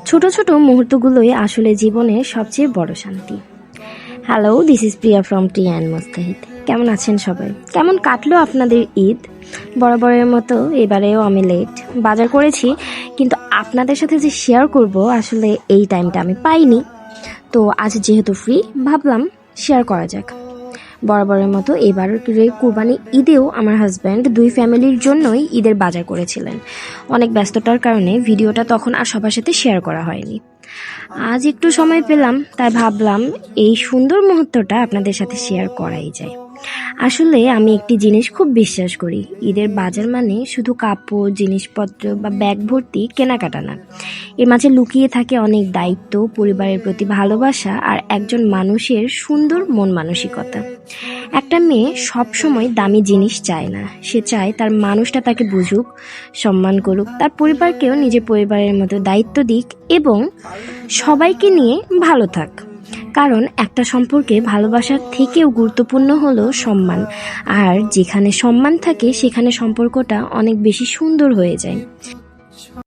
ছোট ছোট মুহূর্তগুলোই আসলে জীবনের সবচেয়ে বড় শান্তি। Hello, this is Priya from টিয়া অ্যান্ড মুস্তাহিদ। কেমন আছেন সবাই? কেমন কাটলো আপনাদের ঈদ? বরাবরের মতো এবারেও আমি লেট বাজার করেছি, কিন্তু আপনাদের সাথে যে শেয়ার করব আসলে এই টাইমটা আমি পাইনি। তো আজ যেহেতু ফ্রি, ভাবলাম শেয়ার করা যাক। বরাবরের মতো এবারের কুরবানি ঈদেও আমার হাজব্যান্ড দুই ফ্যামিলির জন্যই ঈদের বাজার করেছিলেন। অনেক ব্যস্ততার কারণে ভিডিওটা তখন আর সবার সাথে শেয়ার করা হয়নি। আজ একটু সময় পেলাম, তাই ভাবলাম এই সুন্দর মুহূর্তটা আপনাদের সাথে শেয়ার করাই যায়। আসলে আমি একটি জিনিস খুব বিশ্বাস করি, ঈদের বাজার মানে শুধু কাপড়, জিনিসপত্র বা ব্যাগ ভর্তি কেনাকাটা না। এর মাঝে লুকিয়ে থাকে অনেক দায়িত্ব, পরিবারের প্রতি ভালোবাসা আর একজন মানুষের সুন্দর মন মানসিকতা। একটা মেয়ে সব সময় দামি জিনিস চায় না, সে চায় তার মানুষটা তাকে বুঝুক, সম্মান করুক, তার পরিবারকেও নিজের পরিবারের মতো দায়িত্ব দিক এবং সবাইকে নিয়ে ভালো থাক। কারণ একটা সম্পর্কে ভালোবাসার থেকেও গুরুত্বপূর্ণ হলো সম্মান, আর যেখানে সম্মান থাকে সেখানে সম্পর্কটা অনেক বেশি সুন্দর হয়ে যায়।